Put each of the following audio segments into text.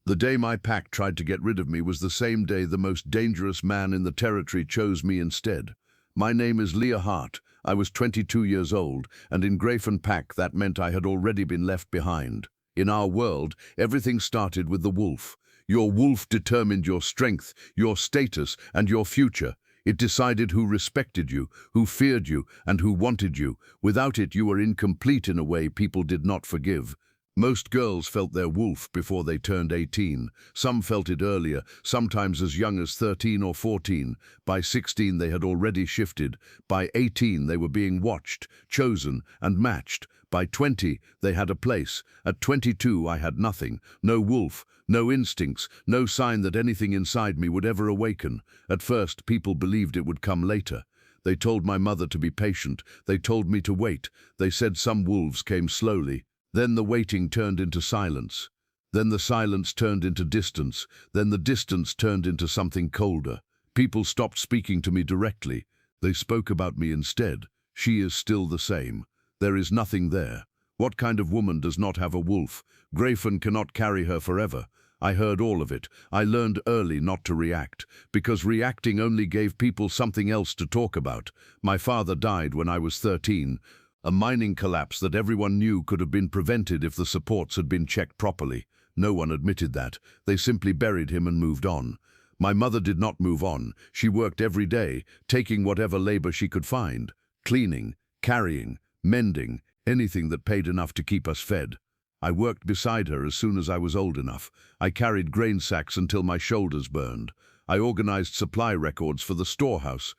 The day my pack tried to get rid of me was the same day the most dangerous man in the territory chose me instead. My name is Leah Hart. I was 22 years old, and in Grayfen Pack that meant I had already been left behind. In our world, everything started with the wolf. Your wolf determined your strength, your status, and your future. It decided who respected you, who feared you, and who wanted you. Without it, you were incomplete in a way people did not forgive. Most girls felt their wolf before they turned 18. Some felt it earlier, sometimes as young as 13 or 14. By 16 they had already shifted. By 18 they were being watched, chosen, and matched. By 20 they had a place. At 22 I had nothing. No wolf, no instincts, no sign that anything inside me would ever awaken. At first people believed it would come later. They told my mother to be patient. They told me to wait. They said some wolves came slowly. Then the waiting turned into silence. Then the silence turned into distance. Then the distance turned into something colder. People stopped speaking to me directly. They spoke about me instead. She is still the same. There is nothing there. What kind of woman does not have a wolf? Grayfen cannot carry her forever. I heard all of it. I learned early not to react, because reacting only gave people something else to talk about. My father died when I was 13. A mining collapse that everyone knew could have been prevented if the supports had been checked properly. No one admitted that. They simply buried him and moved on. My mother did not move on. She worked every day, taking whatever labor she could find. Cleaning, carrying, mending, anything that paid enough to keep us fed. I worked beside her as soon as I was old enough. I carried grain sacks until my shoulders burned. I organized supply records for the storehouse.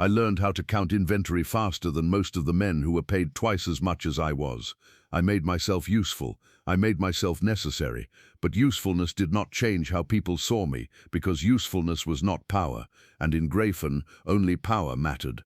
I learned how to count inventory faster than most of the men who were paid twice as much as I was. I made myself useful. I made myself necessary. But usefulness did not change how people saw me, because usefulness was not power, and in Grayfen, only power mattered.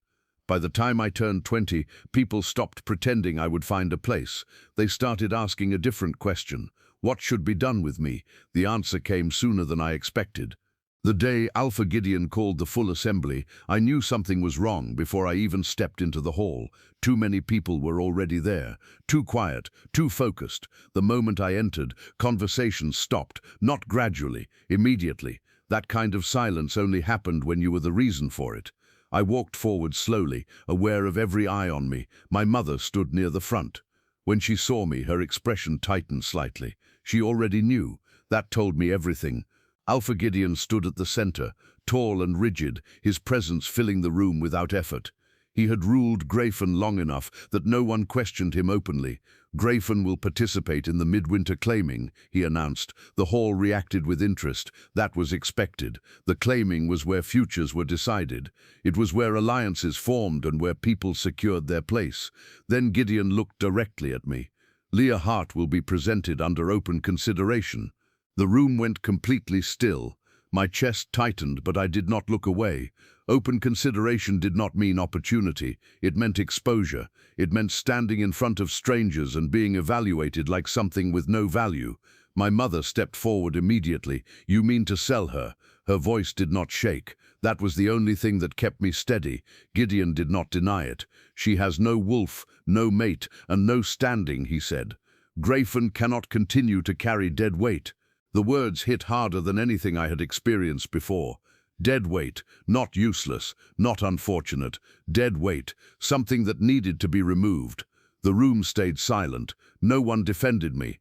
By the time I turned 20, people stopped pretending I would find a place. They started asking a different question. What should be done with me? The answer came sooner than I expected. The day Alpha Gideon called the full assembly, I knew something was wrong before I even stepped into the hall. Too many people were already there. Too quiet, too focused. The moment I entered, conversations stopped, not gradually, immediately. That kind of silence only happened when you were the reason for it. I walked forward slowly, aware of every eye on me. My mother stood near the front. When she saw me, her expression tightened slightly. She already knew. That told me everything. Alpha Gideon stood at the center, tall and rigid, his presence filling the room without effort. He had ruled Grayfen long enough that no one questioned him openly. Grayfen will participate in the midwinter claiming, he announced. The hall reacted with interest. That was expected. The claiming was where futures were decided. It was where alliances formed and where people secured their place. Then Gideon looked directly at me. Leah Hart will be presented under open consideration. The room went completely still. My chest tightened, but I did not look away. Open consideration did not mean opportunity. It meant exposure. It meant standing in front of strangers and being evaluated like something with no value. My mother stepped forward immediately. "You mean to sell her?" Her voice did not shake. That was the only thing that kept me steady. Gideon did not deny it. "She has no wolf, no mate, and no standing," he said. "Grayfen cannot continue to carry dead weight." The words hit harder than anything I had experienced before. Dead weight, not useless, not unfortunate. Dead weight, something that needed to be removed. The room stayed silent. No one defended me.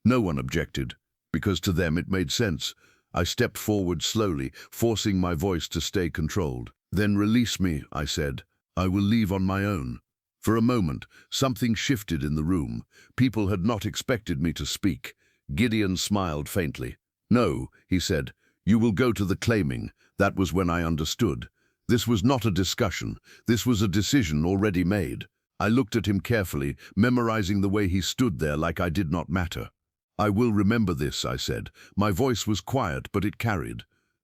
No one objected, because to them it made sense. I stepped forward slowly, forcing my voice to stay controlled. "Then release me," I said. "I will leave on my own." For a moment, something shifted in the room. People had not expected me to speak. Gideon smiled faintly. "No," he said, "you will go to the claiming." That was when I understood. This was not a discussion. This was a decision already made. I looked at him carefully, memorizing the way he stood there like I did not matter. "I will remember this," I said. My voice was quiet, but it carried.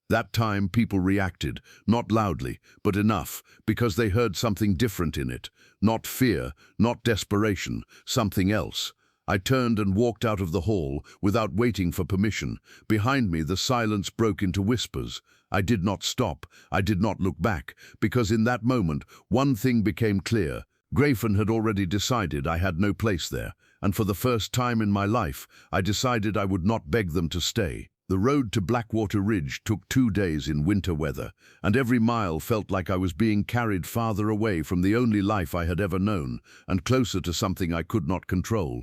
That time people reacted, not loudly, but enough, because they heard something different in it. Not fear, not desperation, something else. I turned and walked out of the hall without waiting for permission. Behind me, the silence broke into whispers. I did not stop. I did not look back, because in that moment, one thing became clear. Grayfen had already decided I had no place there, and for the first time in my life, I decided I would not beg them to stay. The road to Blackwater Ridge took 2 days in winter weather, and every mile felt like I was being carried farther away from the only life I had ever known, and closer to something I could not control.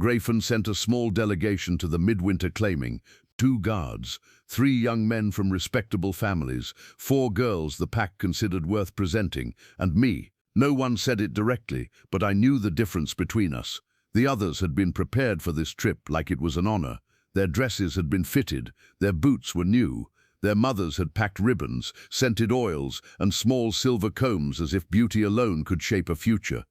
Grayfen sent a small delegation to the midwinter claiming 2 guards, 3 young men from respectable families, 4 girls the pack considered worth presenting, and me. No one said it directly, but I knew the difference between us. The others had been prepared for this trip like it was an honor. Their dresses had been fitted, their boots were new, their mothers had packed ribbons, scented oils, and small silver combs as if beauty alone could shape a future.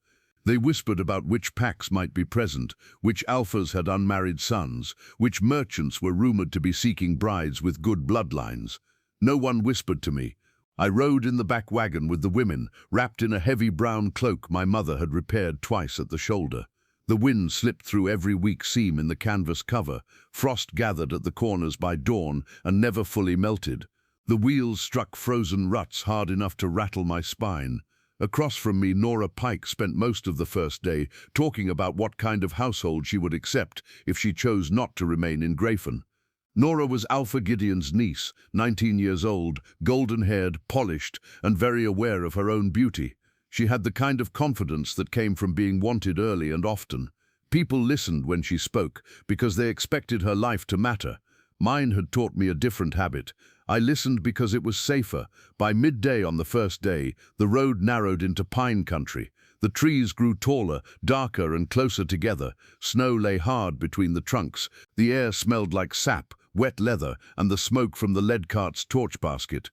They whispered about which packs might be present, which alphas had unmarried sons, which merchants were rumored to be seeking brides with good bloodlines. No one whispered to me. I rode in the back wagon with the women, wrapped in a heavy brown cloak my mother had repaired twice at the shoulder. The wind slipped through every weak seam in the canvas cover. Frost gathered at the corners by dawn and never fully melted. The wheels struck frozen ruts hard enough to rattle my spine. Across from me, Nora Pike spent most of the first day talking about what kind of household she would accept if she chose not to remain in Grayfen. Nora was Alpha Gideon's niece, 19 years old, golden-haired, polished, and very aware of her own beauty. She had the kind of confidence that came from being wanted early and often. People listened when she spoke because they expected her life to matter. Mine had taught me a different habit. I listened because it was safer. By midday on the first day, the road narrowed into pine country. The trees grew taller, darker, and closer together. Snow lay hard between the trunks. The air smelled like sap, wet leather, and the smoke from the lead cart's torch basket.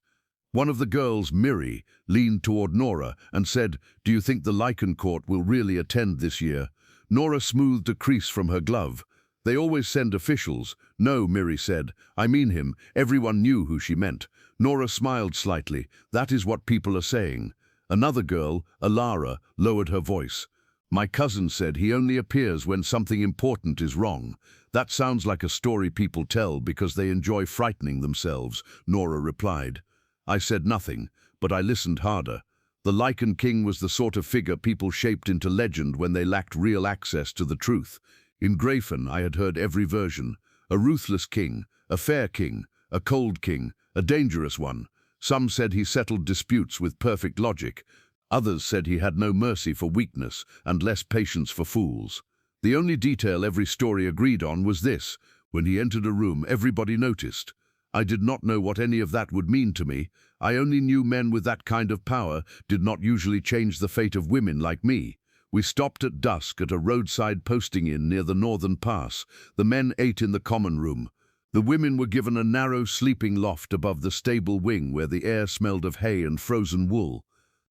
One of the girls, Miri, leaned toward Nora and said, "Do you think the Lycan court will really attend this year?" Nora smoothed a crease from her glove. "They always send officials." "No," Miri said. "I mean him." Everyone knew who she meant. Nora smiled slightly. "That is what people are saying." Another girl, Alara, lowered her voice. "My cousin said he only appears when something important is wrong." "That sounds like a story people tell because they enjoy frightening themselves," Nora replied. I said nothing, but I listened harder. The Lycan King was the sort of figure people shaped into legend when they lacked real access to the truth. In Grayfen, I had heard every version. A ruthless king, a fair king, a cold king, a dangerous one. Some said he settled disputes with perfect logic. Others said he had no mercy for weakness and less patience for fools. The only detail every story agreed on was this: when he entered a room, everybody noticed. I did not know what any of that would mean to me. I only knew men with that kind of power did not usually change the fate of women like me. We stopped at dusk at a roadside posting inn near the northern pass. The men ate in the common room. The women were given a narrow sleeping loft above the stable wing where the air smelled of hay and frozen wool.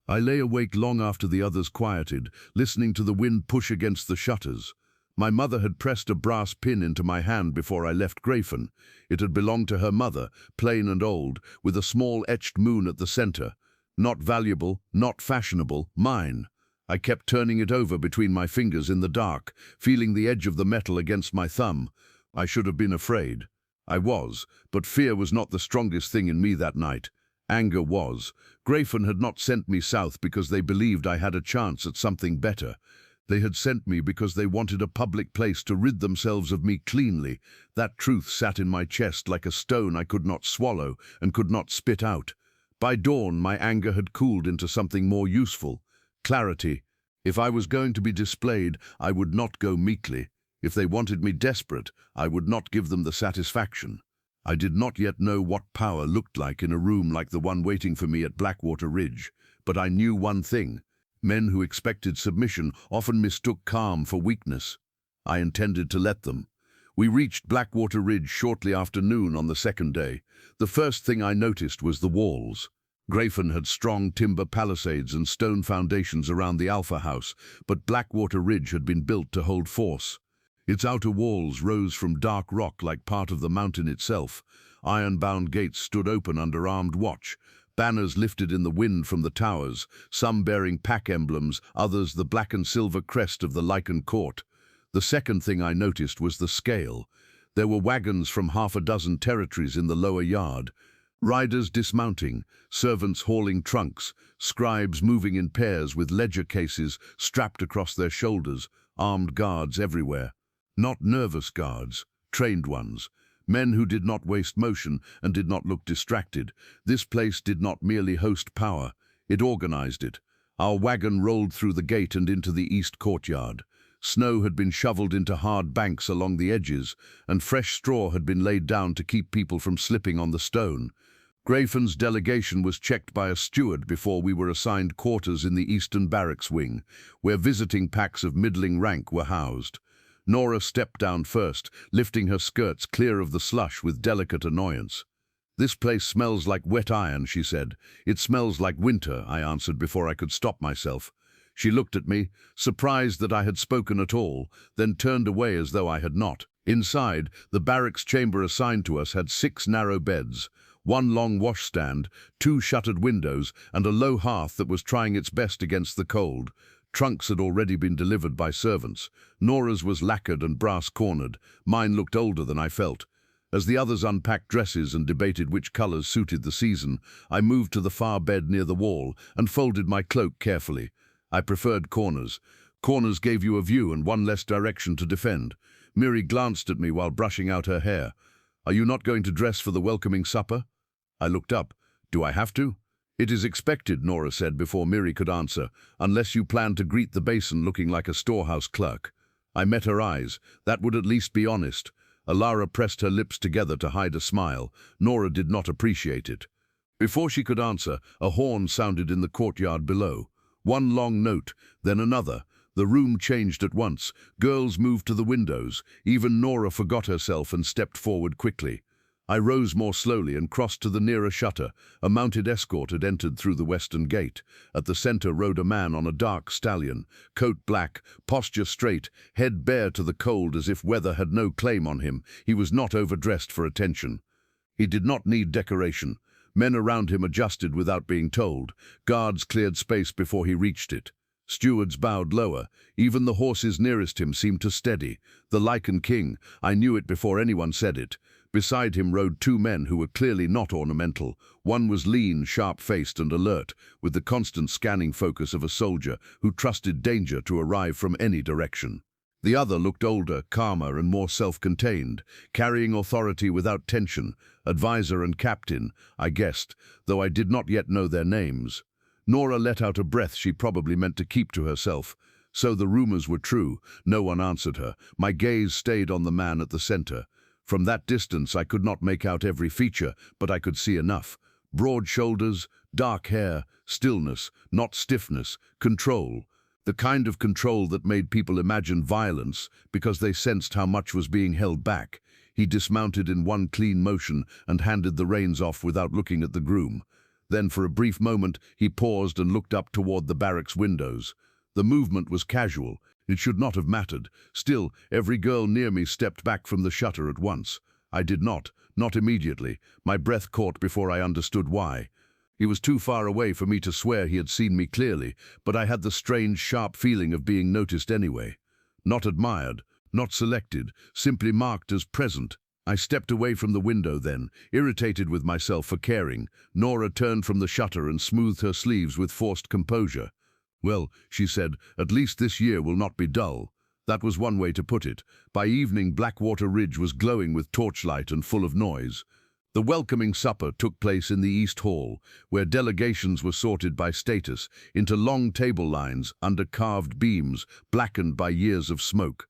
I lay awake long after the others quieted, listening to the wind push against the shutters. My mother had pressed a brass pin into my hand before I left Grayfen. It had belonged to her mother, plain and old, with a small etched moon at the center. Not valuable, not fashionable, mine. I kept turning it over between my fingers in the dark, feeling the edge of the metal against my thumb. I should have been afraid. I was, but fear was not the strongest thing in me that night. Anger was. Grayfen had not sent me south because they believed I had a chance at something better. They had sent me because they wanted a public place to rid themselves of me cleanly. That truth sat in my chest like a stone I could not swallow and could not spit out. By dawn, my anger had cooled into something more useful. Clarity. If I was going to be displayed, I would not go meekly. If they wanted me desperate, I would not give them the satisfaction. I did not yet know what power looked like in a room like the one waiting for me at Blackwater Ridge, but I knew one thing. Men who expected submission often mistook calm for weakness. I intended to let them. We reached Blackwater Ridge shortly after noon on the second day. The first thing I noticed was the walls. Grayfen had strong timber palisades and stone foundations around the Alpha House, but Blackwater Ridge had been built to hold force. Its outer walls rose from dark rock like part of the mountain itself. Iron-bound gates stood open under armed watch. Banners lifted in the wind from the towers, some bearing pack emblems, others the black and silver crest of the Lycan court. The second thing I noticed was the scale. There were wagons from half a dozen territories in the lower yard. Riders dismounting, servants hauling trunks, scribes moving in pairs with ledger cases strapped across their shoulders, armed guards everywhere. Not nervous guards, trained ones. Men who did not waste motion and did not look distracted. This place did not merely host power, it organized it. Our wagon rolled through the gate and into the east courtyard. Snow had been shoveled into hard banks along the edges, and fresh straw had been laid down to keep people from slipping on the stone. Grafen's delegation was checked by a steward before we were assigned quarters in the eastern barracks wing, where visiting packs of middling rank were housed. Nora stepped down first, lifting her skirts clear of the slush with delicate annoyance. "This place smells like wet iron," she said. "It smells like winter," I answered before I could stop myself. She looked at me, surprised that I had spoken at all, then turned away as though I had not. Inside, the barracks chamber assigned to us had 6 narrow beds, 1 long washstand, 2 shuttered windows, and a low hearth that was trying its best against the cold. Trunks had already been delivered by servants. Nora's was lacquered and brass-cornered. Mine looked older than I felt. As the others unpacked dresses and debated which colors suited the season, I moved to the far bed near the wall and folded my cloak carefully. I preferred corners. Corners gave you a view and one less direction to defend. Miri glanced at me while brushing out her hair. "Are you not going to dress for the welcoming supper?" I looked up. "Do I have to?" "It is expected," Nora said before Miri could answer, "unless you plan to greet the basin looking like a storehouse clerk." I met her eyes. That would at least be honest. Alara pressed her lips together to hide a smile. Nora did not appreciate it. Before she could answer, a horn sounded in the courtyard below. One long note, then another. The room changed at once. Girls moved to the windows. Even Nora forgot herself and stepped forward quickly. I rose more slowly and crossed to the nearer shutter. A mounted escort had entered through the western gate. At the center rode a man on a dark stallion, coat black, posture straight, head bare to the cold as if weather had no claim on him. He was not overdressed for attention. He did not need decoration. Men around him adjusted without being told. Guards cleared space before he reached it. Stewards bowed lower. Even the horses nearest him seemed to steady. The Lycan King, I knew it before anyone said it. Beside him rode 2 men who were clearly not ornamental. One was lean, sharp-faced and alert, with the constant scanning focus of a soldier who trusted danger to arrive from any direction. The other looked older, calmer and more self-contained, carrying authority without tension. Advisor and captain, I guessed, though I did not yet know their names. Nora let out a breath she probably meant to keep to herself. So the rumors were true. No one answered her. My gaze stayed on the man at the center. From that distance I could not make out every feature, but I could see enough. Broad shoulders, dark hair, stillness, not stiffness, control. The kind of control that made people imagine violence because they sensed how much was being held back. He dismounted in one clean motion and handed the reins off without looking at the groom. Then for a brief moment he paused and looked up toward the barracks windows. The movement was casual. It should not have mattered. Still, every girl near me stepped back from the shutter at once. I did not immediately. My breath caught before I understood why. He was too far away for me to swear he had seen me clearly, but I had the strange, sharp feeling of being noticed anyway. Not admired, not selected, simply marked as present. I stepped away from the window then, irritated with myself for caring. Nora turned from the shutter and smoothed her sleeves with forced composure. "Well," she said, "at least this year will not be dull." That was one way to put it. By evening, Blackwater Ridge was glowing with torchlight and full of noise. The welcoming supper took place in the East Hall, where delegations were sorted by status into long table lines under carved beams, blackened by years of smoke.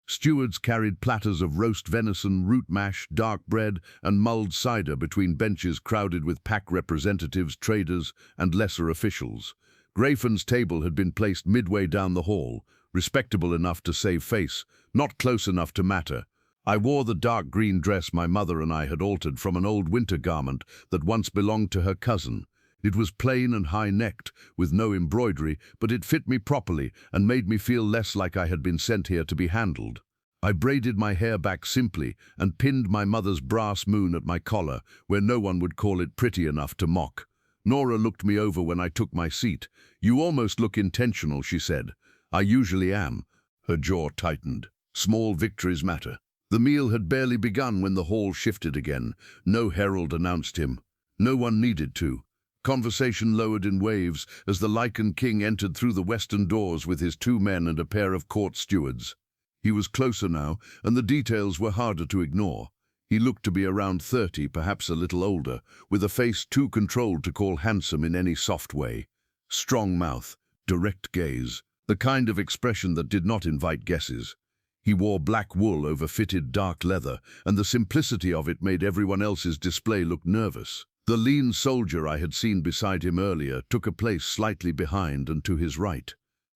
Stewards carried platters of roast venison, root mash, dark bread, and mulled cider between benches crowded with pack representatives, traders, and lesser officials. Grafen's table had been placed midway down the hall, respectable enough to save face, not close enough to matter. I wore the dark green dress my mother and I had altered from an old winter garment that once belonged to her cousin. It was plain and high-necked, with no embroidery, but it fit me properly and made me feel less like I had been sent here to be handled. I braided my hair back simply and pinned my mother's brass moon at my collar, where no one would call it pretty enough to mock. Nora looked me over when I took my seat. "You almost look intentional," she said. "I usually am." Her jaw tightened. Small victories matter. The meal had barely begun when the hall shifted again. No herald announced him. No one needed to. Conversation lowered in waves as the Lycan King entered through the western doors with his 2 men and a pair of court stewards. He was closer now, and the details were harder to ignore. He looked to be around 30, perhaps a little older, with a face too controlled to call handsome in any soft way. Strong mouth, direct gaze, the kind of expression that did not invite guesses. He wore black wool over fitted dark leather, and the simplicity of it made everyone else's display look nervous. The lean soldier I had seen beside him earlier took a place slightly behind and to his right.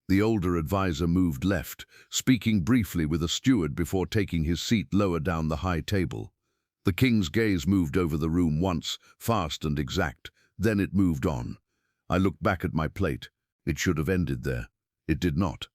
The older advisor moved left, speaking briefly with a steward before taking his seat lower down the high table. The king's gaze moved over the room once, fast and exact. Then it moved on. I looked back at my plate. It should have ended there. It did not.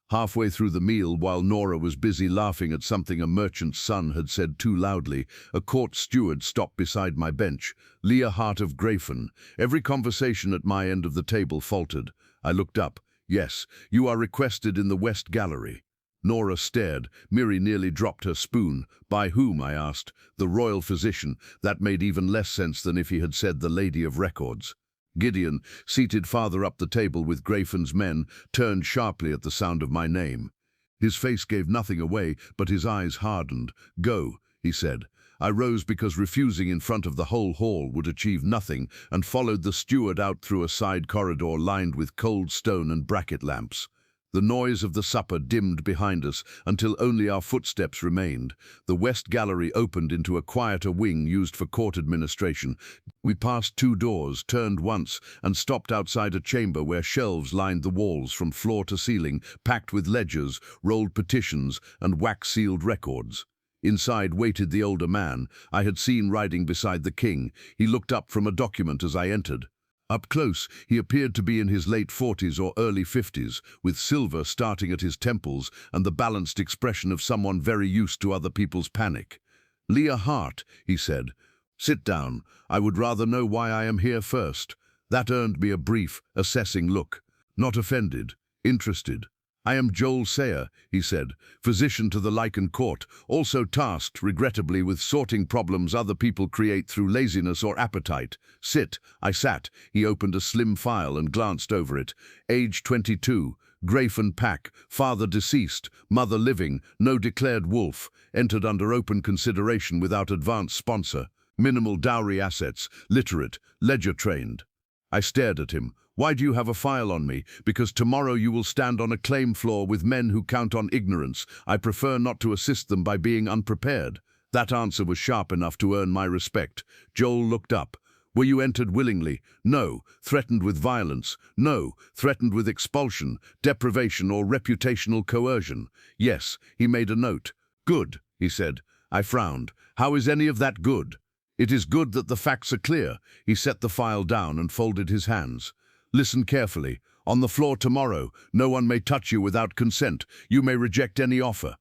Halfway through the meal, while Nora was busy laughing at something a merchant's son had said too loudly, a court steward stopped beside my bench. Leah Hart of Grayfen. Every conversation at my end of the table faltered. I looked up. Yes, you are requested in the West Gallery. Nora stared. Miri nearly dropped her spoon. By whom? I asked. The royal physician. That made even less sense than if he had said the Lady of Records. Gideon, seated farther up the table with Grayfen's men, turned sharply at the sound of my name. His face gave nothing away, but his eyes hardened. Go, he said. I rose because refusing in front of the whole hall would achieve nothing, and followed the steward out through a side corridor lined with cold stone and bracket lamps. The noise of the supper dimmed behind us until only our footsteps remained. The West Gallery opened into a quieter wing used for court administration. We passed 2 doors, turned once, and stopped outside a chamber where shelves lined the walls from floor to ceiling, packed with ledgers, rolled petitions, and wax-sealed records. Inside waited the older man I had seen riding beside the king. He looked up from a document as I entered. Up close, he appeared to be in his late 40s or early 50s, with silver starting at his temples and the balanced expression of someone very used to other people's panic. Leah Hart, he said. Sit down. I would rather know why I am here first. That earned me a brief, assessing look. Not offended, interested. I am Joel Sayer, he said, physician to the Lycan court, also tasked, regrettably, with sorting problems other people create through laziness or appetite. Sit. I sat. He opened a slim file and glanced over it. Age 22, Grayfen Pack, father deceased, mother living, no declared wolf, entered under open consideration without advance sponsor, minimal dowry assets, literate, ledger-trained. I stared at him. Why do you have a file on me? Because tomorrow you will stand on a claim floor with men who count on ignorance. I prefer not to assist them by being unprepared. That answer was sharp enough to earn my respect. Joel looked up. Were you entered willingly? No. Threatened with violence? No. Threatened with expulsion, deprivation, or reputational coercion? Yes. He made a note. Good, he said. I frowned. How is any of that good? It is good that the facts are clear. He set the file down and folded his hands. Listen carefully. On the floor tomorrow, no one may touch you without consent. You may reject any offer,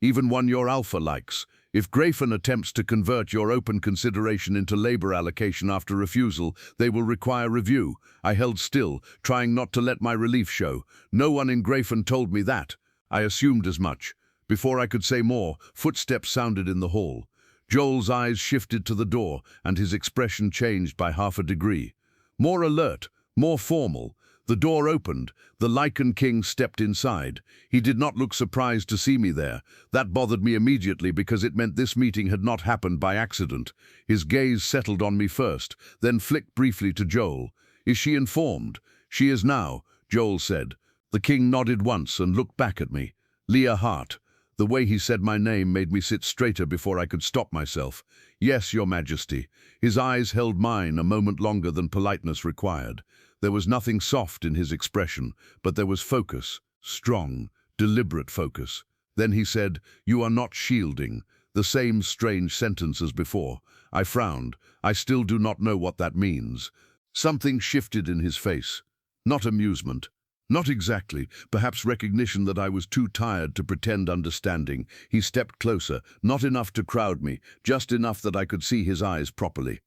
even one your alpha likes. If Grayfen attempts to convert your open consideration into labor allocation after refusal, they will require review. I held still, trying not to let my relief show. No one in Grayfen told me that. I assumed as much. Before I could say more, footsteps sounded in the hall. Joel's eyes shifted to the door, and his expression changed by half a degree. More alert, more formal. The door opened. The Lycan King stepped inside. He did not look surprised to see me there. That bothered me immediately because it meant this meeting had not happened by accident. His gaze settled on me first, then flicked briefly to Joel. Is she informed? She is now, Joel said. The king nodded once and looked back at me. Leah Hart. The way he said my name made me sit straighter before I could stop myself. Yes, Your Majesty. His eyes held mine a moment longer than politeness required. There was nothing soft in his expression, but there was focus, strong, deliberate focus. Then he said, You are not shielding. The same strange sentence as before. I frowned. I still do not know what that means. Something shifted in his face. Not amusement. Not exactly, perhaps recognition that I was too tired to pretend understanding. He stepped closer, not enough to crowd me, just enough that I could see his eyes properly.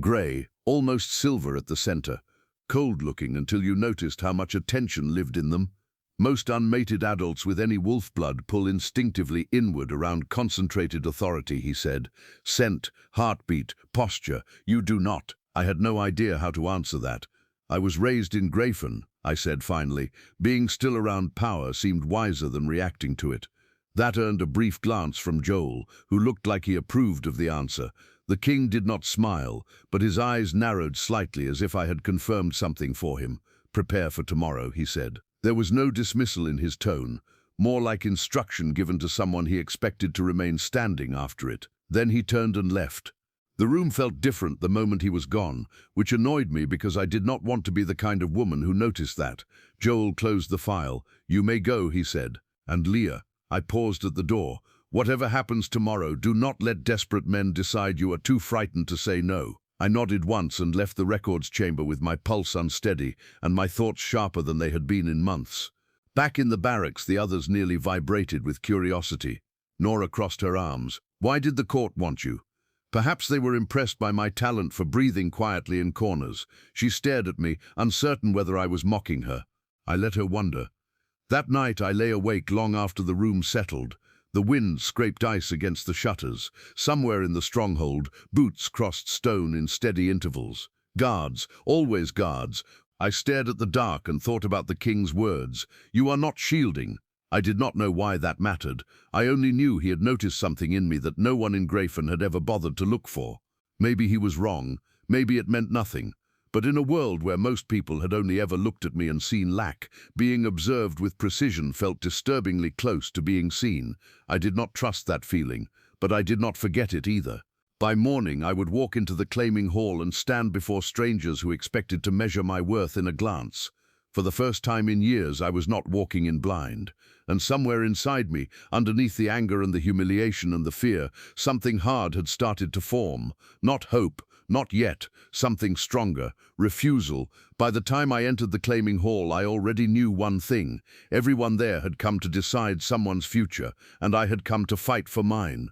Grey, almost silver at the center. Cold-looking until you noticed how much attention lived in them. Most unmated adults with any wolf blood pull instinctively inward around concentrated authority, he said. Scent, heartbeat, posture, you do not. I had no idea how to answer that. I was raised in Grayfen, I said finally. Being still around power seemed wiser than reacting to it. That earned a brief glance from Joel, who looked like he approved of the answer. The king did not smile, but his eyes narrowed slightly as if I had confirmed something for him. "Prepare for tomorrow," he said. There was no dismissal in his tone, more like instruction given to someone he expected to remain standing after it. Then he turned and left. The room felt different the moment he was gone, which annoyed me because I did not want to be the kind of woman who noticed that. Joel closed the file. "You may go," he said. "And Leah," I paused at the door, "whatever happens tomorrow, do not let desperate men decide you are too frightened to say no." I nodded once and left the records chamber with my pulse unsteady and my thoughts sharper than they had been in months. Back in the barracks, the others nearly vibrated with curiosity. Nora crossed her arms. "Why did the court want you?" Perhaps they were impressed by my talent for breathing quietly in corners. She stared at me, uncertain whether I was mocking her. I let her wonder. That night I lay awake long after the room settled. The wind scraped ice against the shutters. Somewhere in the stronghold, boots crossed stone in steady intervals. Guards, always guards. I stared at the dark and thought about the king's words. "You are not shielding." I did not know why that mattered. I only knew he had noticed something in me that no one in Grayfen had ever bothered to look for. Maybe he was wrong. Maybe it meant nothing. But in a world where most people had only ever looked at me and seen lack, being observed with precision felt disturbingly close to being seen. I did not trust that feeling, but I did not forget it either. By morning, I would walk into the claiming hall and stand before strangers who expected to measure my worth in a glance. For the first time in years, I was not walking in blind. And somewhere inside me, underneath the anger and the humiliation and the fear, something hard had started to form. Not hope, not yet, something stronger, refusal. By the time I entered the claiming hall, I already knew one thing. Everyone there had come to decide someone's future, and I had come to fight for mine.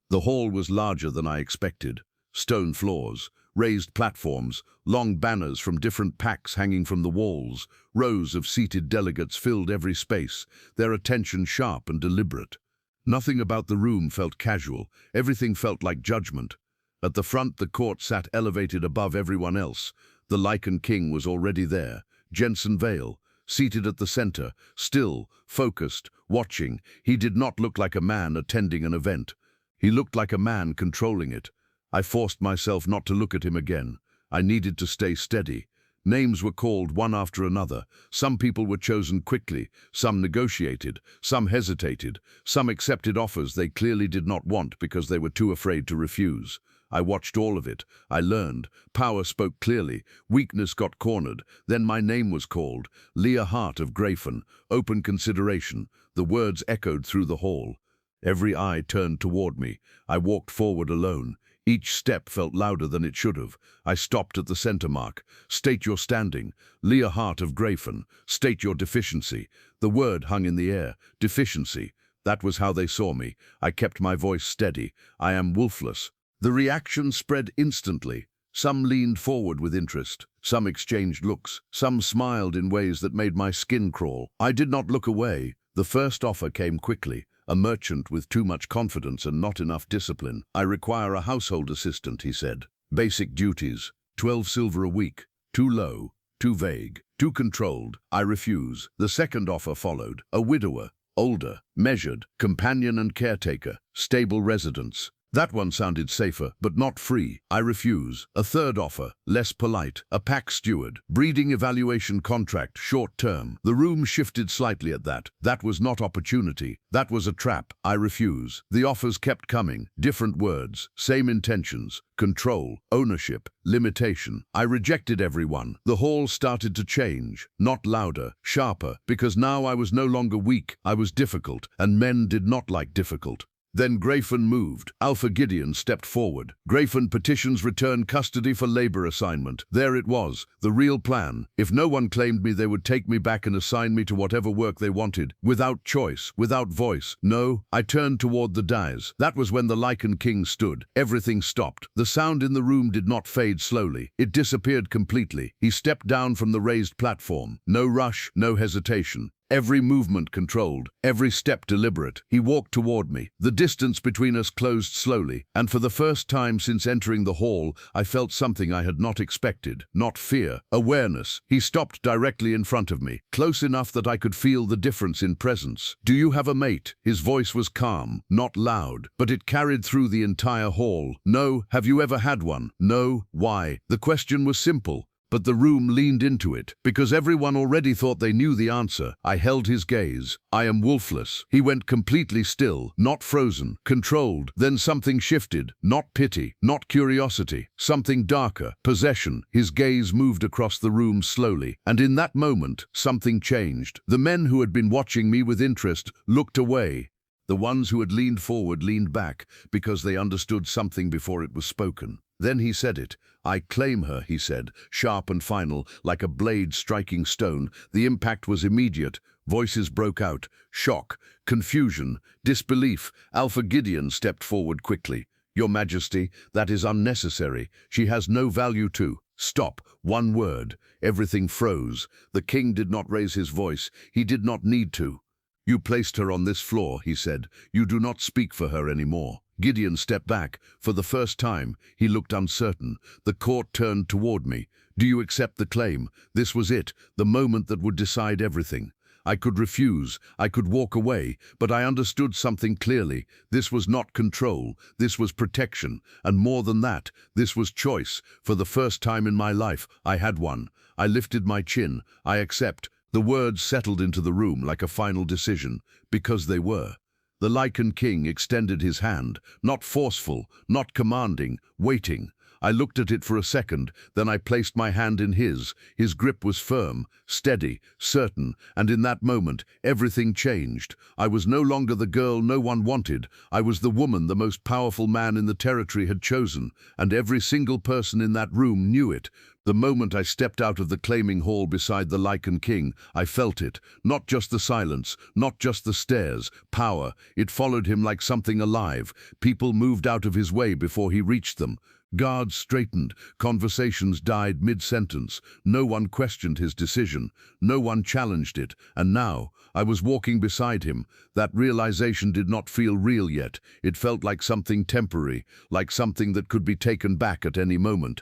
The hall was larger than I expected. Stone floors, raised platforms, long banners from different packs hanging from the walls. Rows of seated delegates filled every space, their attention sharp and deliberate. Nothing about the room felt casual. Everything felt like judgment. At the front, the court sat elevated above everyone else. The Lycan King was already there, Jensen Vale, seated at the center, still, focused, watching. He did not look like a man attending an event. He looked like a man controlling it. I forced myself not to look at him again. I needed to stay steady. Names were called one after another. Some people were chosen quickly, some negotiated, some hesitated, some accepted offers they clearly did not want because they were too afraid to refuse. I watched all of it. I learned. Power spoke clearly. Weakness got cornered. Then my name was called. Leah Hart of Grayfen. Open consideration. The words echoed through the hall. Every eye turned toward me. I walked forward alone. Each step felt louder than it should have. I stopped at the center mark. "State your standing." Leah Hart of Grayfen. "State your deficiency." The word hung in the air. Deficiency. That was how they saw me. I kept my voice steady. "I am Wolfless." The reaction spread instantly. Some leaned forward with interest. Some exchanged looks. Some smiled in ways that made my skin crawl. I did not look away. The first offer came quickly. A merchant with too much confidence and not enough discipline. "I require a household assistant," he said. "Basic duties. 12 silver a week. Too low, too vague, too controlled. I refuse." The second offer followed. A widower, older, measured, companion and caretaker, stable residence. That one sounded safer, but not free. I refuse. A third offer, less polite. A pack steward. Breeding evaluation contract, short term. The room shifted slightly at that. That was not opportunity. That was a trap. I refuse. The offers kept coming. Different words. Same intentions. Control. Ownership. Limitation. I rejected everyone. The hall started to change. Not louder, sharper, because now I was no longer weak. I was difficult, and men did not like difficult. Then Grayfen moved. Alpha Gideon stepped forward. Grayfen petitions return custody for labor assignment. There it was, the real plan. If no one claimed me, they would take me back and assign me to whatever work they wanted, without choice, without voice. No, I turned toward the dais. That was when the Lycan King stood. Everything stopped. The sound in the room did not fade slowly. It disappeared completely. He stepped down from the raised platform. No rush, no hesitation. every movement controlled, every step deliberate. He walked toward me. The distance between us closed slowly, and for the first time since entering the hall, I felt something I had not expected. Not fear, awareness. He stopped directly in front of me, close enough that I could feel the difference in presence. "Do you have a mate?" His voice was calm, not loud, but it carried through the entire hall. "No. Have you ever had one?" "No." "Why?" The question was simple, but the room leaned into it, because everyone already thought they knew the answer. I held his gaze. "I am Wolfless." He went completely still, not frozen, controlled. Then something shifted, not pity, not curiosity, something darker, possession. His gaze moved across the room slowly, and in that moment, something changed. The men who had been watching me with interest looked away. The ones who had leaned forward leaned back, because they understood something before it was spoken. Then he said it. "I claim her," he said, sharp and final, like a blade striking stone. The impact was immediate. Voices broke out. Shock, confusion, disbelief. Alpha Gideon stepped forward quickly. "Your Majesty, that is unnecessary. She has no value to—" "Stop." One word. Everything froze. The king did not raise his voice. He did not need to. "You placed her on this floor," he said. "You do not speak for her anymore." Gideon stepped back. For the first time, he looked uncertain. The court turned toward me. "Do you accept the claim?" This was it, the moment that would decide everything. I could refuse, I could walk away, but I understood something clearly. This was not control, this was protection, and more than that, this was choice. For the first time in my life, I had one. I lifted my chin. "I accept." The words settled into the room like a final decision, because they were. The Lycan King extended his hand, not forceful, not commanding, waiting. I looked at it for a second, then I placed my hand in his. His grip was firm, steady, certain, and in that moment, everything changed. I was no longer the girl no one wanted. I was the woman the most powerful man in the territory had chosen, and every single person in that room knew it. The moment I stepped out of the claiming hall beside the Lycan King, I felt it. Not just the silence, not just the stares. Power. It followed him like something alive. People moved out of his way before he reached them. Guards straightened. Conversations died mid-sentence. No one questioned his decision. No one challenged it. And now, I was walking beside him. That realization did not feel real yet. It felt like something temporary, like something that could be taken back at any moment.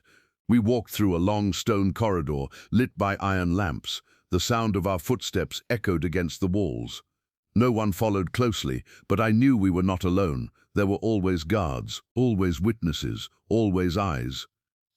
We walked through a long stone corridor, lit by iron lamps. The sound of our footsteps echoed against the walls. No one followed closely, but I knew we were not alone. There were always guards, always witnesses, always eyes.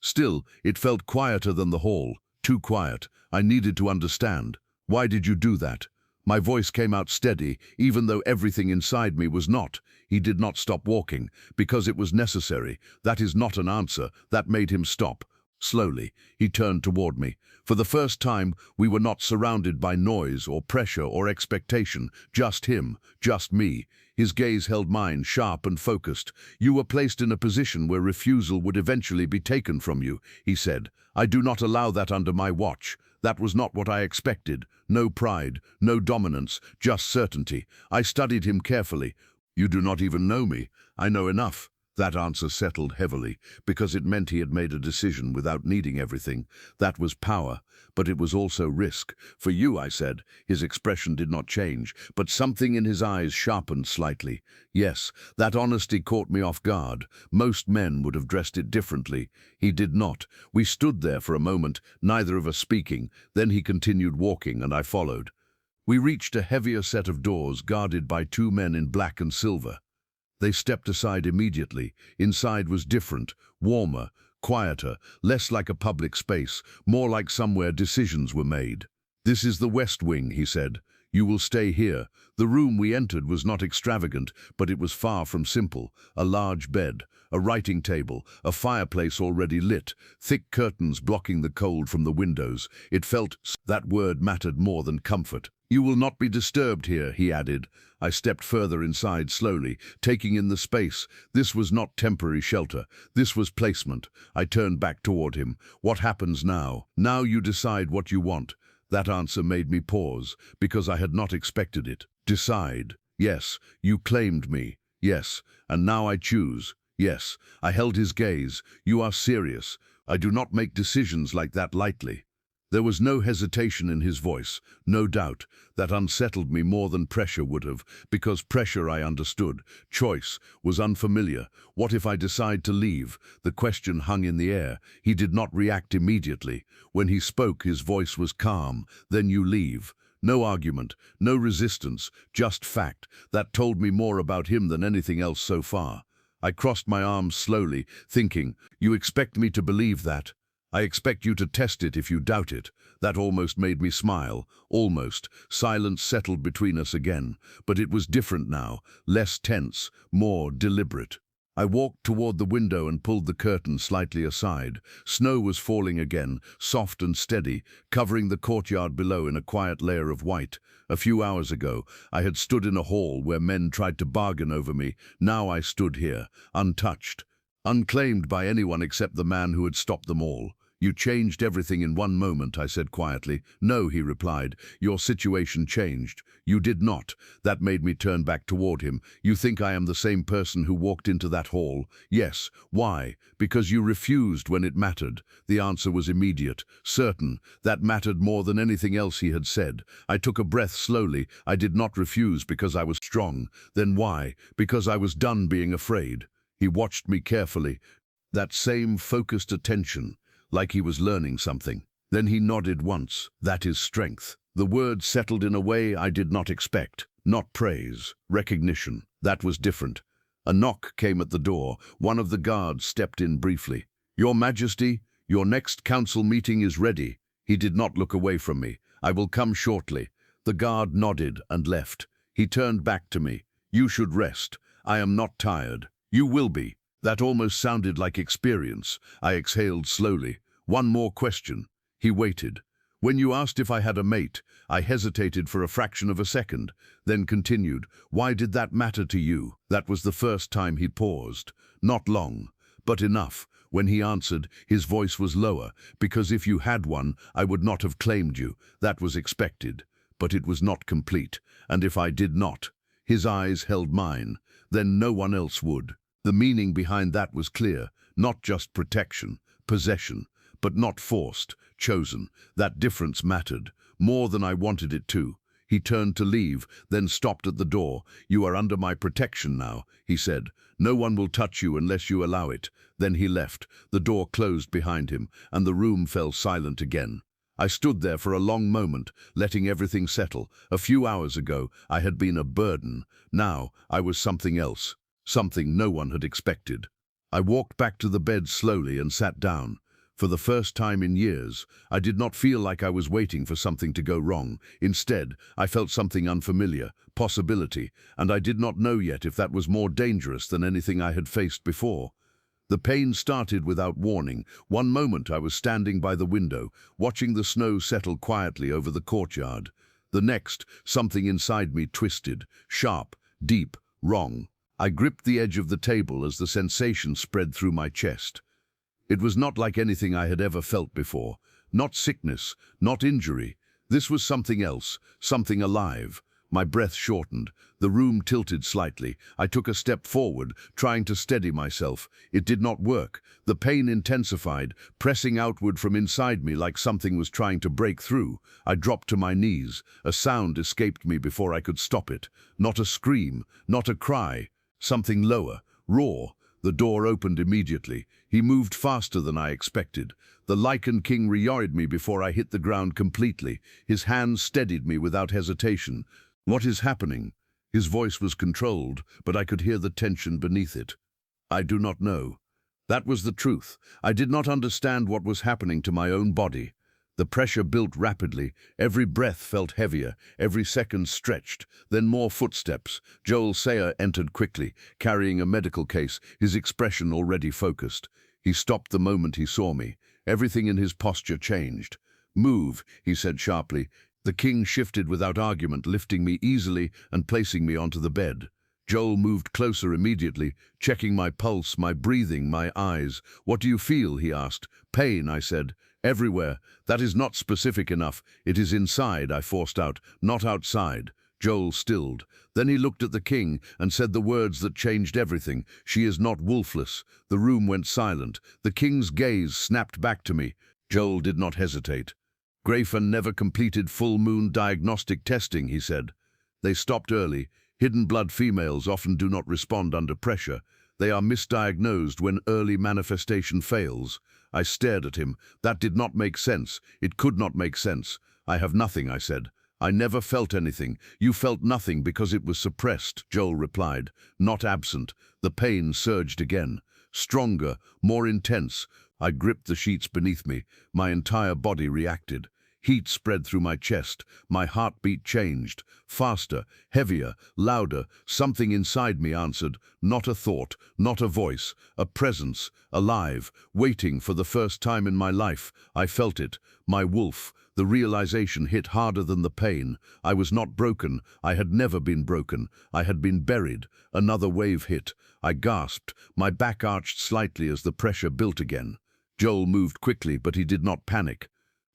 Still, it felt quieter than the hall. Too quiet. I needed to understand. "Why did you do that?" My voice came out steady, even though everything inside me was not. He did not stop walking, because it was necessary. That is not an answer. That made him stop. Slowly, he turned toward me. For the first time, we were not surrounded by noise or pressure or expectation. Just him, just me. His gaze held mine, sharp and focused. "You were placed in a position where refusal would eventually be taken from you," he said. "I do not allow that under my watch. That was not what I expected. No pride, no dominance, just certainty." I studied him carefully. "You do not even know me. I know enough." That answer settled heavily, because it meant he had made a decision without needing everything. That was power, but it was also risk. "For you," I said. His expression did not change, but something in his eyes sharpened slightly. Yes, that honesty caught me off guard. Most men would have dressed it differently. He did not. We stood there for a moment, neither of us speaking. Then he continued walking, and I followed. We reached a heavier set of doors guarded by two men in black and silver. They stepped aside immediately. Inside was different, warmer, quieter, less like a public space, more like somewhere decisions were made. "This is the West Wing," he said. "You will stay here." The room we entered was not extravagant, but it was far from simple. A large bed, a writing table, a fireplace already lit, thick curtains blocking the cold from the windows. It felt that word mattered more than comfort. "You will not be disturbed here," he added. I stepped further inside slowly, taking in the space. This was not temporary shelter. This was placement. I turned back toward him. "What happens now?" "Now you decide what you want." That answer made me pause, because I had not expected it. "Decide." "Yes, you claimed me." "Yes, and now I choose." "Yes." I held his gaze. "You are serious." "I do not make decisions like that lightly." There was no hesitation in his voice, no doubt. That unsettled me more than pressure would have, because pressure I understood. Choice was unfamiliar. What if I decide to leave? The question hung in the air. He did not react immediately. When he spoke, his voice was calm. Then you leave. No argument, no resistance, just fact. That told me more about him than anything else so far. I crossed my arms slowly, thinking, you expect me to believe that? I expect you to test it if you doubt it. That almost made me smile. Almost. Silence settled between us again. But it was different now, less tense, more deliberate. I walked toward the window and pulled the curtain slightly aside. Snow was falling again, soft and steady, covering the courtyard below in a quiet layer of white. A few hours ago, I had stood in a hall where men tried to bargain over me. Now I stood here, untouched, unclaimed by anyone except the man who had stopped them all. You changed everything in one moment, I said quietly. No, he replied. Your situation changed. You did not. That made me turn back toward him. You think I am the same person who walked into that hall? Yes. Why? Because you refused when it mattered. The answer was immediate, certain. That mattered more than anything else he had said. I took a breath slowly. I did not refuse because I was strong. Then why? Because I was done being afraid. He watched me carefully. That same focused attention, like he was learning something. Then he nodded once. That is strength. The words settled in a way I did not expect. Not praise, recognition. That was different. A knock came at the door. One of the guards stepped in briefly. Your Majesty, your next council meeting is ready. He did not look away from me. I will come shortly. The guard nodded and left. He turned back to me. You should rest. I am not tired. You will be. That almost sounded like experience. I exhaled slowly. One more question. He waited. When you asked if I had a mate, I hesitated for a fraction of a second, then continued. Why did that matter to you? That was the first time he paused. Not long, but enough. When he answered, his voice was lower. Because if you had one, I would not have claimed you. That was expected. But it was not complete. And if I did not, his eyes held mine, then no one else would. The meaning behind that was clear, not just protection, possession, but not forced, chosen. That difference mattered, more than I wanted it to. He turned to leave, then stopped at the door. You are under my protection now, he said. No one will touch you unless you allow it. Then he left. The door closed behind him, and the room fell silent again. I stood there for a long moment, letting everything settle. A few hours ago, I had been a burden. Now, I was something else. Something no one had expected. I walked back to the bed slowly and sat down. For the first time in years, I did not feel like I was waiting for something to go wrong. Instead, I felt something unfamiliar, possibility, and I did not know yet if that was more dangerous than anything I had faced before. The pain started without warning. One moment I was standing by the window, watching the snow settle quietly over the courtyard. The next, something inside me twisted, sharp, deep, wrong. I gripped the edge of the table as the sensation spread through my chest. It was not like anything I had ever felt before. Not sickness, not injury. This was something else, something alive. My breath shortened. The room tilted slightly. I took a step forward, trying to steady myself. It did not work. The pain intensified, pressing outward from inside me like something was trying to break through. I dropped to my knees. A sound escaped me before I could stop it. Not a scream, not a cry. Something lower, raw. The door opened immediately. He moved faster than I expected. The Lycan King reared me before I hit the ground completely. His hands steadied me without hesitation. What is happening? His voice was controlled, but I could hear the tension beneath it. I do not know. That was the truth. I did not understand what was happening to my own body. The pressure built rapidly. Every breath felt heavier, every second stretched. Then more footsteps. Joel Sayer entered quickly, carrying a medical case, his expression already focused. He stopped the moment he saw me. Everything in his posture changed. Move, he said sharply. The king shifted without argument, lifting me easily and placing me onto the bed. Joel moved closer immediately, checking my pulse, my breathing, my eyes. What do you feel? He asked. Pain, I said. Everywhere. That is not specific enough. It is inside, I forced out, not outside. Joel stilled. Then he looked at the king and said the words that changed everything. She is not Wolfless. The room went silent. The king's gaze snapped back to me. Joel did not hesitate. Grayfen never completed full moon diagnostic testing, he said. They stopped early. Hidden blood females often do not respond under pressure. They are misdiagnosed when early manifestation fails. I stared at him. That did not make sense. It could not make sense. I have nothing, I said. I never felt anything. You felt nothing because it was suppressed, Joel replied. Not absent. The pain surged again. Stronger, more intense. I gripped the sheets beneath me. My entire body reacted. Heat spread through my chest. My heartbeat changed. Faster, heavier, louder. Something inside me answered. Not a thought, not a voice. A presence, alive, waiting for the first time in my life. I felt it. My wolf. The realization hit harder than the pain. I was not broken. I had never been broken. I had been buried. Another wave hit. I gasped. My back arched slightly as the pressure built again. Joel moved quickly, but he did not panic.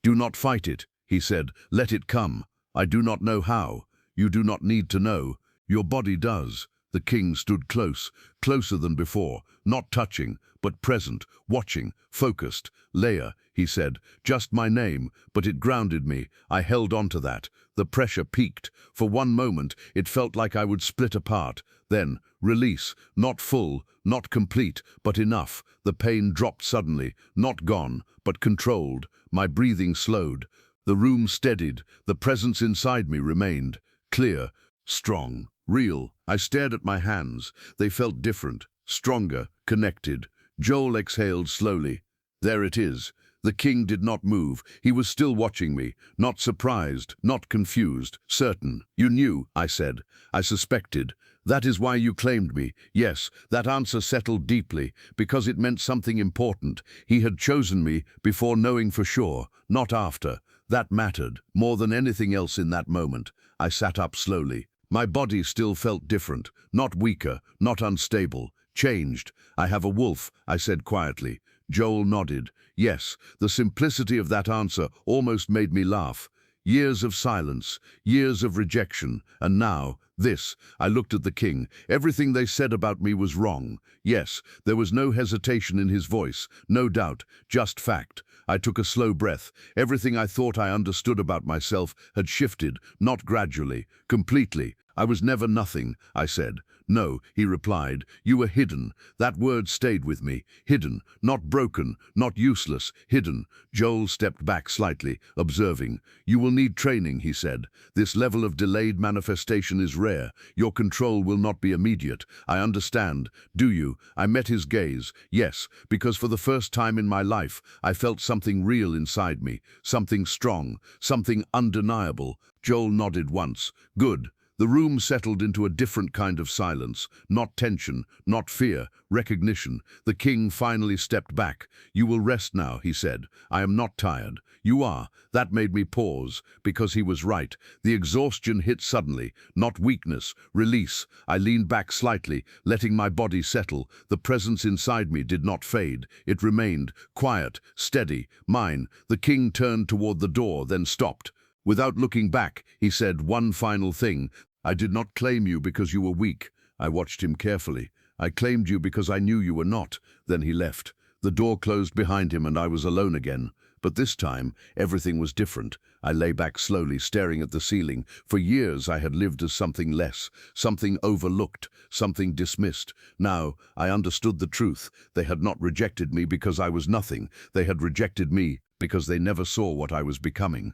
Do not fight it, he said. Let it come. I do not know how. You do not need to know. Your body does. The king stood close, closer than before, not touching, but present, watching, focused. Leia, he said, just my name, but it grounded me. I held on to that. The pressure peaked. For one moment, it felt like I would split apart. Then, release, not full, not complete, but enough. The pain dropped suddenly, not gone, but controlled. My breathing slowed. The room steadied. The presence inside me remained. Clear, strong, real. I stared at my hands. They felt different, stronger, connected. Joel exhaled slowly. There it is. The king did not move. He was still watching me, not surprised, not confused, certain. You knew, I said. I suspected. That is why you claimed me. Yes, that answer settled deeply, because it meant something important. He had chosen me before knowing for sure, not after. That mattered, more than anything else in that moment. I sat up slowly. My body still felt different, not weaker, not unstable, changed. I have a wolf, I said quietly. Joel nodded. Yes, the simplicity of that answer almost made me laugh. Years of silence, years of rejection, and now, this. I looked at the king. Everything they said about me was wrong. Yes, there was no hesitation in his voice, no doubt, just fact. I took a slow breath. Everything I thought I understood about myself had shifted, not gradually, completely. I was never nothing, I said. No, he replied. You were hidden. That word stayed with me. Hidden, not broken, not useless, hidden. Joel stepped back slightly, observing. You will need training, he said. This level of delayed manifestation is rare. Your control will not be immediate. I understand. Do you? I met his gaze. Yes, because for the first time in my life, I felt something real inside me. Something strong, something undeniable. Joel nodded once. Good. The room settled into a different kind of silence, not tension, not fear, recognition. The king finally stepped back. You will rest now, he said. I am not tired. You are. That made me pause, because he was right. The exhaustion hit suddenly, not weakness, release. I leaned back slightly, letting my body settle. The presence inside me did not fade. It remained, quiet, steady, mine. The king turned toward the door, then stopped. Without looking back, he said one final thing. I did not claim you because you were weak. I watched him carefully. I claimed you because I knew you were not. Then he left. The door closed behind him and I was alone again. But this time, everything was different. I lay back slowly, staring at the ceiling. For years I had lived as something less, something overlooked, something dismissed. Now, I understood the truth. They had not rejected me because I was nothing. They had rejected me because they never saw what I was becoming.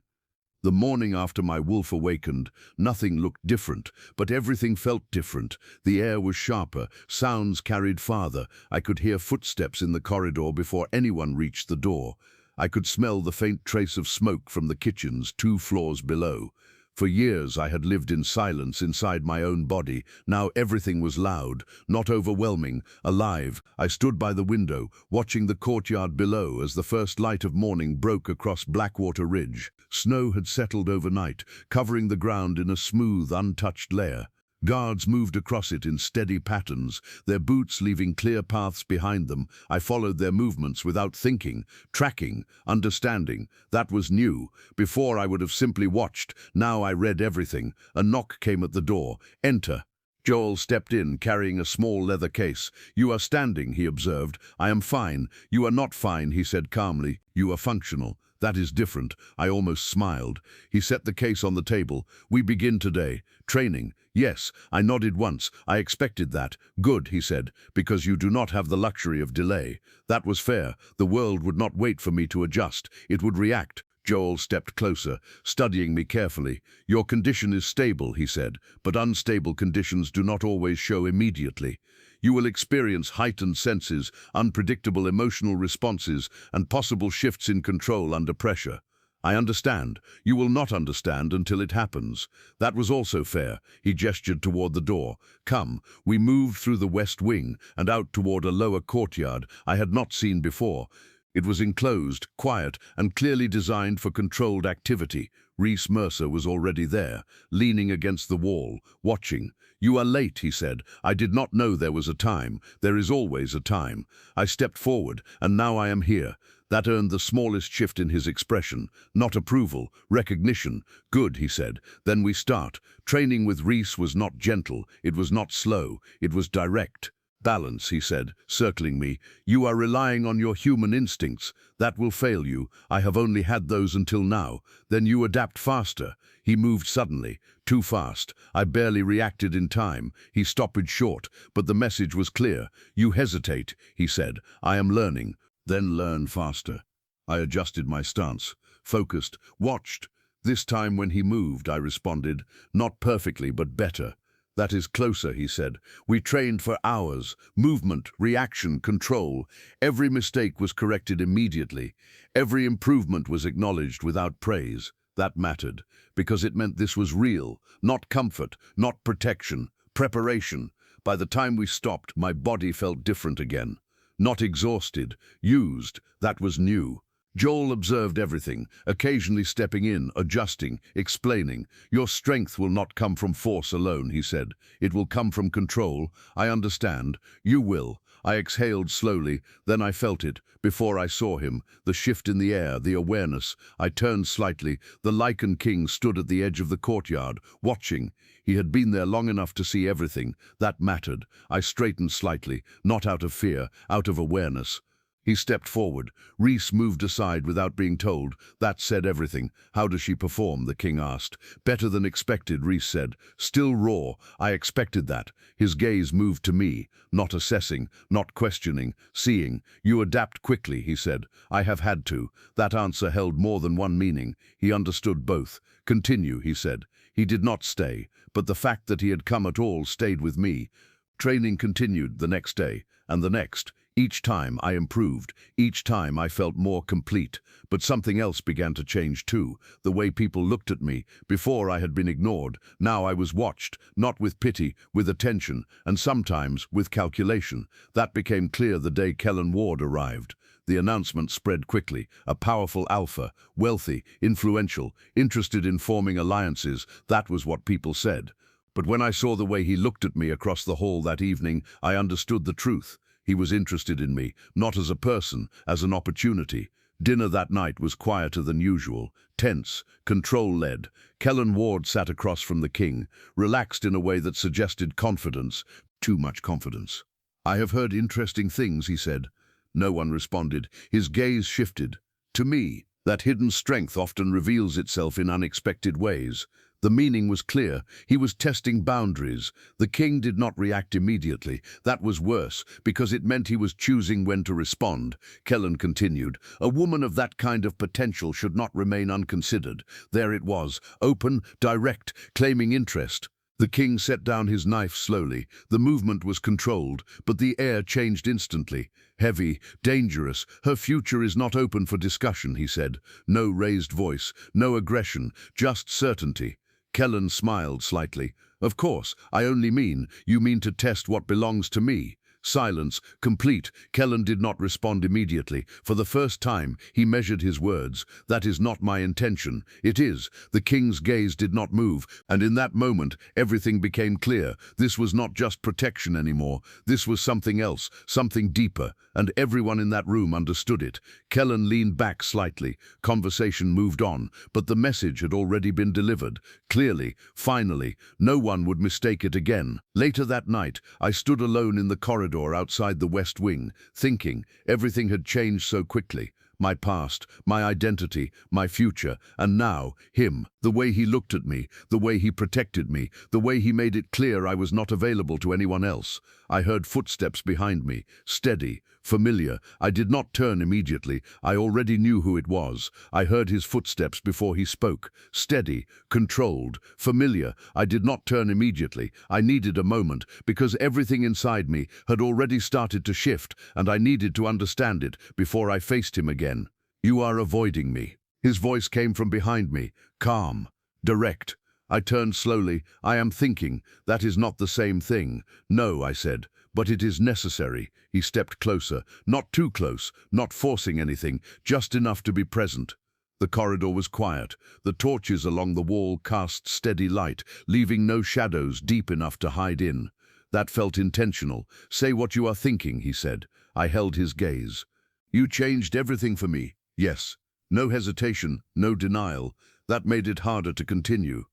The morning after my wolf awakened, nothing looked different, but everything felt different. The air was sharper, sounds carried farther. I could hear footsteps in the corridor before anyone reached the door. I could smell the faint trace of smoke from the kitchens 2 floors below. For years I had lived in silence inside my own body. Now everything was loud, not overwhelming, alive. I stood by the window, watching the courtyard below as the first light of morning broke across Blackwater Ridge. Snow had settled overnight, covering the ground in a smooth, untouched layer. Guards moved across it in steady patterns, their boots leaving clear paths behind them. I followed their movements without thinking, tracking, understanding. That was new. Before I would have simply watched. Now I read everything. A knock came at the door. Enter. Joel stepped in, carrying a small leather case. "You are standing," he observed. "I am fine." "You are not fine," he said calmly. "You are functional. That is different." I almost smiled. He set the case on the table. "We begin today. Training." "Yes." I nodded once. "I expected that." "Good," he said, "because you do not have the luxury of delay." That was fair. The world would not wait for me to adjust. It would react. Joel stepped closer, studying me carefully. "Your condition is stable," he said, "but unstable conditions do not always show immediately. You will experience heightened senses, unpredictable emotional responses, and possible shifts in control under pressure." "I understand. You will not understand until it happens." That was also fair. He gestured toward the door. "Come." We moved through the west wing and out toward a lower courtyard I had not seen before. It was enclosed, quiet, and clearly designed for controlled activity. Reese Mercer was already there, leaning against the wall, watching. "You are late," he said. "I did not know there was a time. There is always a time." I stepped forward, and now I am here. That earned the smallest shift in his expression. Not approval, recognition. "Good," he said. "Then we start." Training with Reese was not gentle. It was not slow. It was direct. "Balance," he said, circling me. "You are relying on your human instincts. That will fail you. I have only had those until now. Then you adapt faster." He moved suddenly, too fast. I barely reacted in time. He stopped short, but the message was clear. "You hesitate," he said. "I am learning." "Then learn faster." I adjusted my stance, focused, watched. This time when he moved, I responded, not perfectly, but better. "That is closer," he said. "We trained for hours. Movement, reaction, control. Every mistake was corrected immediately. Every improvement was acknowledged without praise." That mattered, because it meant this was real, not comfort, not protection, preparation. By the time we stopped, my body felt different again. Not exhausted, used. That was new. Joel observed everything, occasionally stepping in, adjusting, explaining. "Your strength will not come from force alone," he said. "It will come from control." "I understand." "You will." I exhaled slowly, then I felt it, before I saw him, the shift in the air, the awareness. I turned slightly. The Lycan King stood at the edge of the courtyard, watching. He had been there long enough to see everything. That mattered. I straightened slightly, not out of fear, out of awareness. He stepped forward. Reese moved aside without being told. That said everything. "How does she perform?" the king asked. "Better than expected," Reese said. "Still raw." I expected that. His gaze moved to me, not assessing, not questioning, seeing. "You adapt quickly," he said. "I have had to." That answer held more than one meaning. He understood both. "Continue," he said. He did not stay, but the fact that he had come at all stayed with me. Training continued the next day, and the next. Each time I improved, each time I felt more complete. But something else began to change too, the way people looked at me. Before I had been ignored, now I was watched, not with pity, with attention, and sometimes with calculation. That became clear the day Kellen Ward arrived. The announcement spread quickly. A powerful alpha, wealthy, influential, interested in forming alliances. That was what people said. But when I saw the way he looked at me across the hall that evening, I understood the truth. He was interested in me, not as a person, as an opportunity. Dinner that night was quieter than usual, tense, control-led. Kellen Ward sat across from the king, relaxed in a way that suggested confidence, too much confidence. "I have heard interesting things," he said. No one responded. His gaze shifted. "To me, that hidden strength often reveals itself in unexpected ways." The meaning was clear. He was testing boundaries. The king did not react immediately. That was worse, because it meant he was choosing when to respond. Kellen continued. "A woman of that kind of potential should not remain unconsidered." There it was, open, direct, claiming interest. The king set down his knife slowly. The movement was controlled, but the air changed instantly. Heavy, dangerous. "Her future is not open for discussion," he said. No raised voice, no aggression, just certainty. Kellen smiled slightly. "Of course, I only mean, you mean to test what belongs to me." Silence, complete. Kellen did not respond immediately. For the first time, he measured his words. That is not my intention. It is. The king's gaze did not move, and in that moment, everything became clear. This was not just protection anymore. This was something else, something deeper, and everyone in that room understood it. Kellen leaned back slightly. Conversation moved on, but the message had already been delivered. Clearly, finally, no one would mistake it again. Later that night, I stood alone in the corridor outside the West Wing, thinking. Everything had changed so quickly. My past, my identity, my future, and now, him. The way he looked at me, the way he protected me, the way he made it clear I was not available to anyone else. I heard footsteps behind me, steady, familiar. I did not turn immediately. I already knew who it was. I heard his footsteps before he spoke. Steady, controlled, familiar. I did not turn immediately. I needed a moment, because everything inside me had already started to shift, and I needed to understand it before I faced him again. "You are avoiding me." His voice came from behind me, calm, direct. I turned slowly. "I am thinking. That is not the same thing." "No," I said, "but it is necessary." He stepped closer, not too close, not forcing anything, just enough to be present. The corridor was quiet. The torches along the wall cast steady light, leaving no shadows deep enough to hide in. That felt intentional. "Say what you are thinking," he said. I held his gaze. "You changed everything for me." Yes. No hesitation, no denial. That made it harder to continue.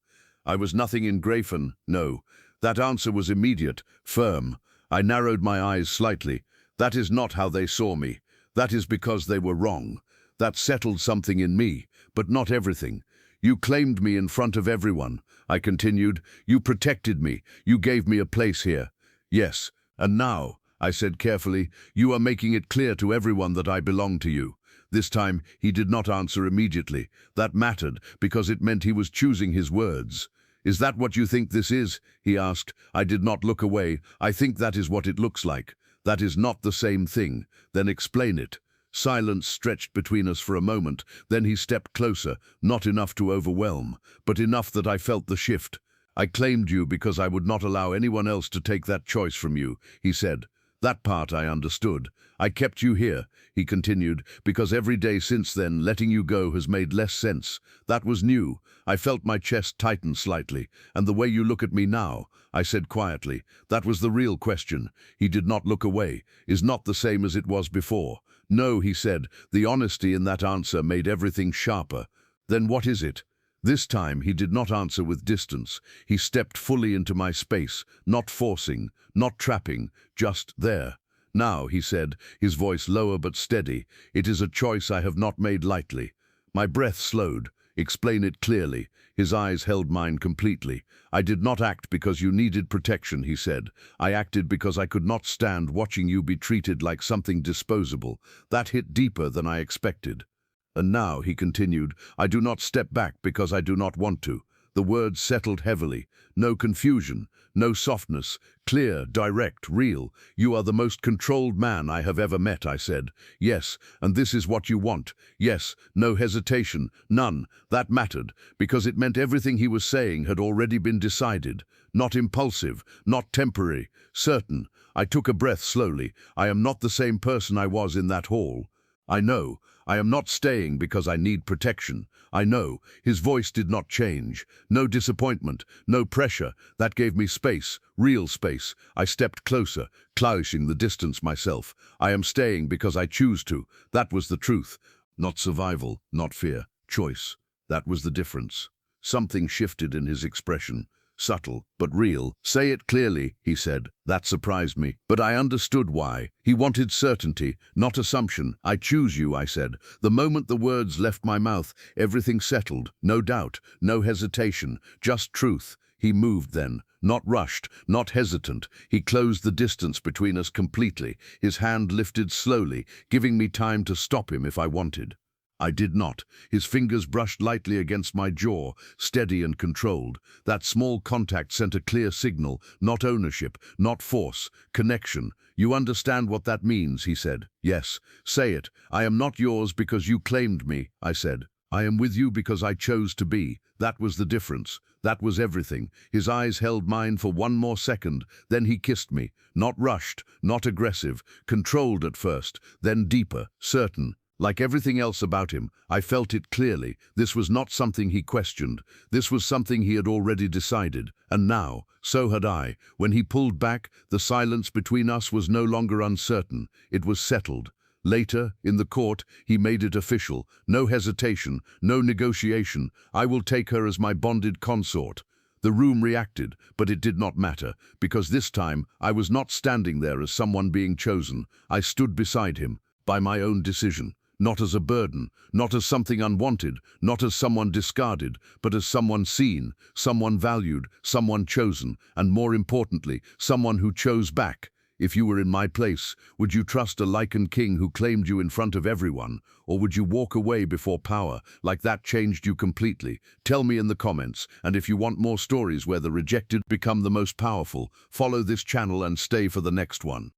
"I was nothing in Grayfen." No. That answer was immediate, firm. I narrowed my eyes slightly. "That is not how they saw me. That is because they were wrong. That settled something in me, but not everything. You claimed me in front of everyone," I continued. "You protected me. You gave me a place here." "Yes. And now," I said carefully, "you are making it clear to everyone that I belong to you." This time, he did not answer immediately. That mattered, because it meant he was choosing his words. "Is that what you think this is?" he asked. I did not look away. "I think that is what it looks like." "That is not the same thing." "Then explain it." Silence stretched between us for a moment. Then he stepped closer, not enough to overwhelm, but enough that I felt the shift. "I claimed you because I would not allow anyone else to take that choice from you," he said. "That part I understood. I kept you here," he continued, "because every day since then letting you go has made less sense. That was new." I felt my chest tighten slightly. "And the way you look at me now," I said quietly, "that was the real question." He did not look away. "Is not the same as it was before." "No," he said. The honesty in that answer made everything sharper. "Then what is it?" This time he did not answer with distance. He stepped fully into my space, not forcing, not trapping, just there. "Now," he said, his voice lower but steady, "it is a choice I have not made lightly." My breath slowed. "Explain it clearly." His eyes held mine completely. "I did not act because you needed protection," he said. "I acted because I could not stand watching you be treated like something disposable." That hit deeper than I expected. "And now," he continued, "I do not step back because I do not want to." The words settled heavily. No confusion, no softness, clear, direct, real. "You are the most controlled man I have ever met," I said. "Yes, and this is what you want." Yes, no hesitation, none. That mattered, because it meant everything he was saying had already been decided. Not impulsive, not temporary, certain. I took a breath slowly. I am not the same person I was in that hall. I know. I am not staying because I need protection. I know. His voice did not change. No disappointment, no pressure. That gave me space, real space. I stepped closer, clashing the distance myself. I am staying because I choose to. That was the truth. Not survival, not fear. Choice. That was the difference. Something shifted in his expression. Subtle, but real. "Say it clearly," he said. That surprised me, but I understood why. He wanted certainty, not assumption. "I choose you," I said. The moment the words left my mouth, everything settled. No doubt, no hesitation, just truth. He moved then, not rushed, not hesitant. He closed the distance between us completely. His hand lifted slowly, giving me time to stop him if I wanted. I did not. His fingers brushed lightly against my jaw, steady and controlled. That small contact sent a clear signal, not ownership, not force, connection. "You understand what that means," he said. "Yes." "Say it." "I am not yours because you claimed me," I said. "I am with you because I chose to be." That was the difference. That was everything. His eyes held mine for one more second, then he kissed me. Not rushed, not aggressive, controlled at first, then deeper, certain. Like everything else about him, I felt it clearly. This was not something he questioned. This was something he had already decided. And now, so had I. When he pulled back, the silence between us was no longer uncertain. It was settled. Later, in the court, he made it official. No hesitation, no negotiation. I will take her as my bonded consort. The room reacted, but it did not matter, because this time I was not standing there as someone being chosen. I stood beside him, by my own decision. Not as a burden, not as something unwanted, not as someone discarded, but as someone seen, someone valued, someone chosen, and more importantly, someone who chose back. If you were in my place, would you trust a Lycan King who claimed you in front of everyone? Or would you walk away before power, like that changed you completely? Tell me in the comments, and if you want more stories where the rejected become the most powerful, follow this channel and stay for the next one.